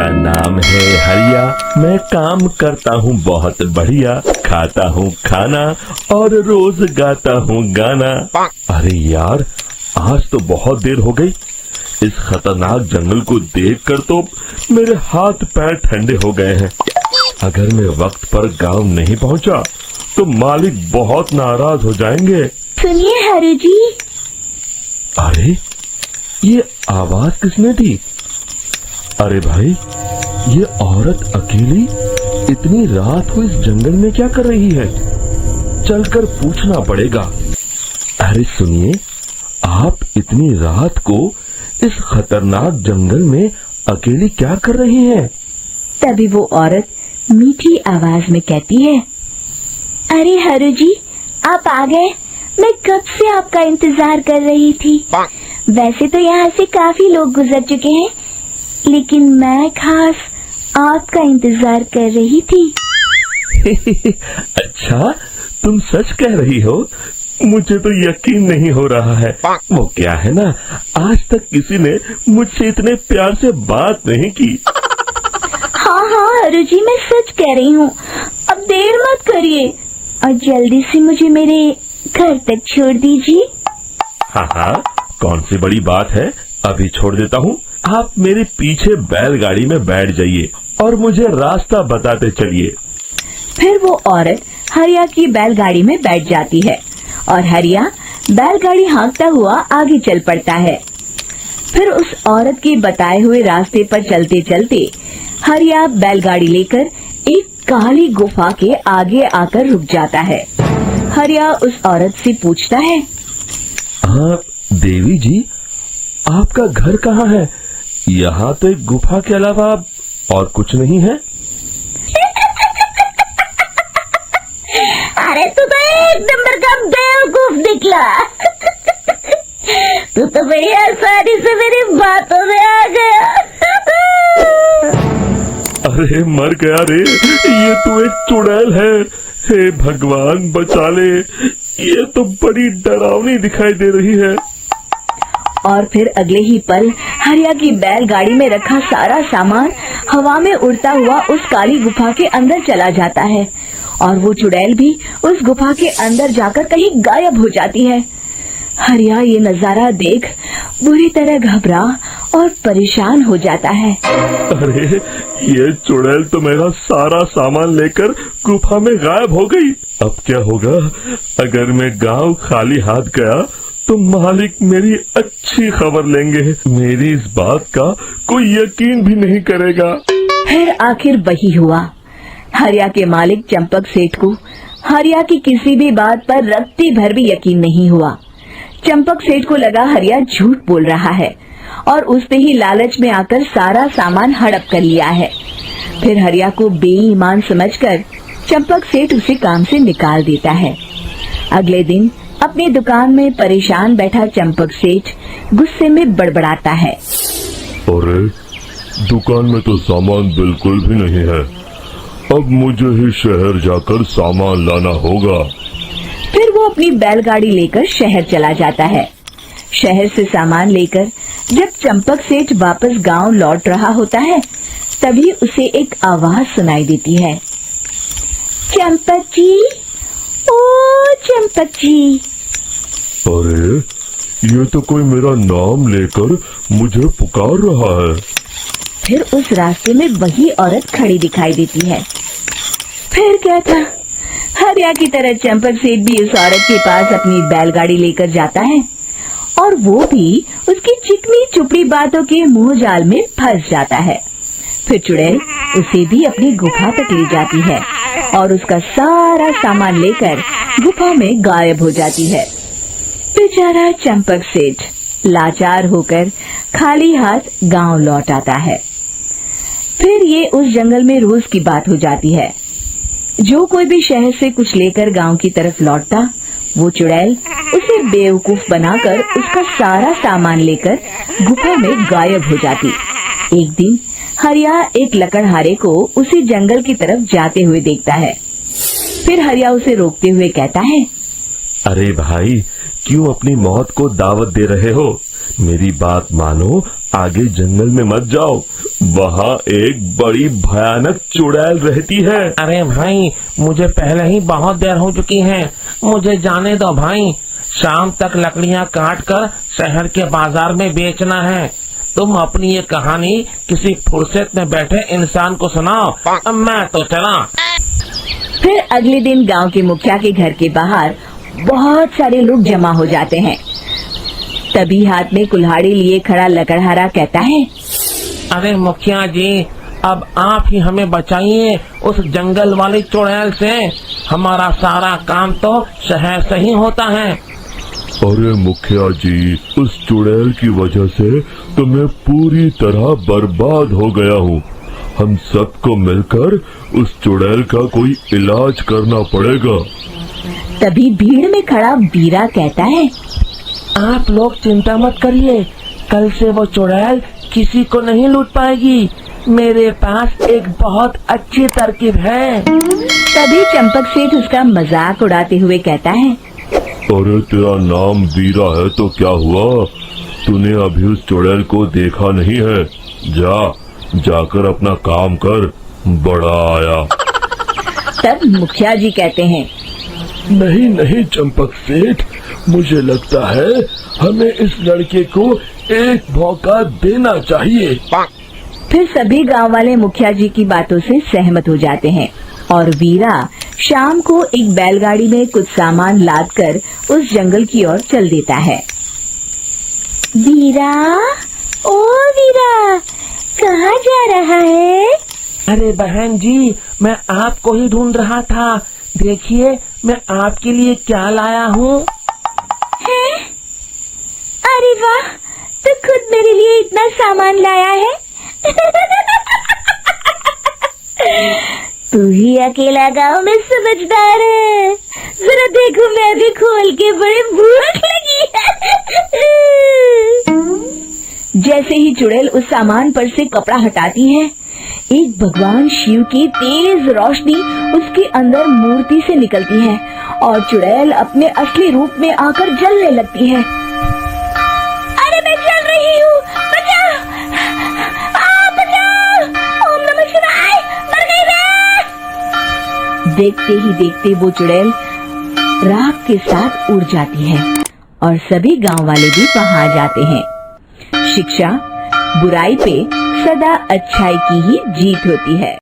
मेरा नाम है हरिया, मैं काम करता हूँ बहुत बढ़िया, खाता हूँ खाना और रोज गाता हूँ गाना। अरे यार, आज तो बहुत देर हो गई। इस खतरनाक जंगल को देखकर तो मेरे हाथ पैर ठंडे हो गए हैं। अगर मैं वक्त पर गांव नहीं पहुंचा तो मालिक बहुत नाराज हो जाएंगे। सुनिए हरु जी। अरे, ये आवाज किसने दी? अरे भाई, ये औरत अकेली इतनी रात को इस जंगल में क्या कर रही है? चलकर पूछना पड़ेगा। अरे सुनिए, आप इतनी रात को इस खतरनाक जंगल में अकेली क्या कर रही हैं? तभी वो औरत मीठी आवाज में कहती है, अरे हरु जी, आप आ गए। मैं कब से आपका इंतजार कर रही थी। वैसे तो यहाँ से काफी लोग गुजर चुके हैं, लेकिन मैं खास आपका इंतजार कर रही थी। अच्छा, तुम सच कह रही हो? मुझे तो यकीन नहीं हो रहा है। वो क्या है ना, आज तक किसी ने मुझसे इतने प्यार से बात नहीं की। हाँ हरु जी, मैं सच कह रही हूँ। अब देर मत करिए और जल्दी से मुझे मेरे घर तक छोड़ दीजिए। हाँ, कौन सी बड़ी बात है, अभी छोड़ देता हूँ। आप मेरे पीछे बैलगाड़ी में बैठ जाइए और मुझे रास्ता बताते चलिए। फिर वो औरत हरिया की बैलगाड़ी में बैठ जाती है और हरिया बैलगाड़ी हाँकता हुआ आगे चल पड़ता है। फिर उस औरत के बताए हुए रास्ते पर चलते चलते हरिया बैलगाड़ी लेकर एक काली गुफा के आगे आकर रुक जाता है। हरिया उस औरत से पूछता है, हाँ देवी जी, आपका घर कहाँ है? यहाँ तो एक गुफा के अलावा और कुछ नहीं है। अरे तू तो एक नंबर का बेवकूफ निकला। तू तो बड़ी आसानी से मेरी बातों में आ गया। अरे मर गया रे, ये तो एक चुड़ैल है। हे भगवान बचा ले, ये तो बड़ी डरावनी दिखाई दे रही है। और फिर अगले ही पल हरिया की बैलगाड़ी में रखा सारा सामान हवा में उड़ता हुआ उस काली गुफा के अंदर चला जाता है और वो चुड़ैल भी उस गुफा के अंदर जाकर कहीं गायब हो जाती है। हरिया ये नजारा देख बुरी तरह घबरा और परेशान हो जाता है। अरे, ये चुड़ैल तो मेरा सारा सामान लेकर गुफा में गायब हो गई। अब क्या होगा? अगर मैं गांव खाली हाथ गया तो मालिक मेरी अच्छी खबर लेंगे। मेरी इस बात का कोई यकीन भी नहीं करेगा। फिर आखिर वही हुआ। हरिया के मालिक चंपक सेठ को हरिया की किसी भी बात पर रत्ती भर भी यकीन नहीं हुआ। चंपक सेठ को लगा हरिया झूठ बोल रहा है और उसने ही लालच में आकर सारा सामान हड़प कर लिया है। फिर हरिया को बेईमान समझकर चंपक सेठ उसे काम से निकाल देता है। अगले दिन अपनी दुकान में परेशान बैठा चंपक सेठ गुस्से में बड़बड़ाता है, अरे, दुकान में तो सामान बिल्कुल भी नहीं है। अब मुझे ही शहर जाकर सामान लाना होगा। फिर वो अपनी बैलगाड़ी लेकर शहर चला जाता है। शहर से सामान लेकर जब चंपक सेठ वापस गांव लौट रहा होता है, तभी उसे एक आवाज सुनाई देती है, चंपक जी, ओ चंपक जी। अरे, ये तो कोई मेरा नाम लेकर मुझे पुकार रहा है। फिर उस रास्ते में वही औरत खड़ी दिखाई देती है। फिर क्या था, हरिया की तरह चंपक सेठ भी उस औरत के पास अपनी बैलगाड़ी लेकर जाता है और वो भी उसकी चिकनी चुपड़ी बातों के मुंह जाल में फंस जाता है। फिर चुड़ैल उसे भी अपनी गुफा तक ले जाती है और उसका सारा सामान लेकर गुफा में गायब हो जाती है। बेचारा चंपक सेठ लाचार होकर खाली हाथ गांव लौट आता है। फिर ये उस जंगल में रोज की बात हो जाती है। जो कोई भी शहर से कुछ लेकर गांव की तरफ लौटता, वो चुड़ैल उसे बेवकूफ बनाकर उसका सारा सामान लेकर गुफा में गायब हो जाती। एक दिन हरिया एक लकड़हारे को उसी जंगल की तरफ जाते हुए देखता है। फिर हरिया उसे रोकते हुए कहता है, अरे भाई, क्यों अपनी मौत को दावत दे रहे हो? मेरी बात मानो, आगे जंगल में मत जाओ, वहाँ एक बड़ी भयानक चुड़ैल रहती है। अरे भाई, मुझे पहले ही बहुत देर हो चुकी है, मुझे जाने दो भाई। शाम तक लकड़ियाँ काट कर शहर के बाजार में बेचना है। तुम अपनी ये कहानी किसी फुर्सत में बैठे इंसान को सुनाओ, अब मैं तो चला। फिर अगले दिन गांव के मुखिया के घर के बाहर बहुत सारे लोग जमा हो जाते हैं। तभी हाथ में कुल्हाड़ी लिए खड़ा लकड़हारा कहता है, अरे मुखिया जी, अब आप ही हमें बचाइए उस जंगल वाली चुड़ैल से। हमारा सारा काम तो शहर से ही होता है। अरे मुखिया जी, उस चुड़ैल की वजह से तो मैं पूरी तरह बर्बाद हो गया हूँ। हम सबको मिलकर उस चुड़ैल का कोई इलाज करना पड़ेगा। तभी भीड़ में खड़ा वीरा कहता है, आप लोग चिंता मत करिए, कल से वो चुड़ैल किसी को नहीं लूट पाएगी। मेरे पास एक बहुत अच्छी तरकीब है। तभी चंपक सेठ उसका मजाक उड़ाते हुए कहता है, अरे तेरा नाम वीरा है तो क्या हुआ? तूने अभी उस चुड़ैल को देखा नहीं है? जाकर अपना काम कर, बड़ा आया। तब मुखिया जी कहते हैं, नहीं नहीं चंपक सेठ, मुझे लगता है हमें इस लड़के को एक मौका देना चाहिए। फिर सभी गांव वाले मुखिया जी की बातों से सहमत हो जाते हैं और वीरा शाम को एक बैलगाड़ी में कुछ सामान लादकर उस जंगल की ओर चल देता है। वीरा, ओ वीरा, कहाँ जा रहा है? अरे बहन जी, मैं आपको ही ढूंढ रहा था। देखिए, मैं आपके लिए क्या लाया हूँ। हैं? अरे वाह, तू खुद मेरे लिए इतना सामान लाया है। तू ही अकेला गांव में समझदार है। जरा देखो, मैं भी खोल के, बड़े भूख लगी है। जैसे ही चुड़ैल उस सामान पर से कपड़ा हटाती है, एक भगवान शिव की तेज रोशनी उसके अंदर मूर्ति से निकलती है और चुड़ैल अपने असली रूप में आकर जलने लगती है। अरे मैं जल रही हूँ, बचाओ! बचाओ! ओम नमः शिवाय, मर गई मैं! देखते ही देखते वो चुड़ैल राख के साथ उड़ जाती है और सभी गांव वाले भी वहां आ जाते हैं। शिक्षा बुराई पे सदा अच्छाई की ही जीत होती है।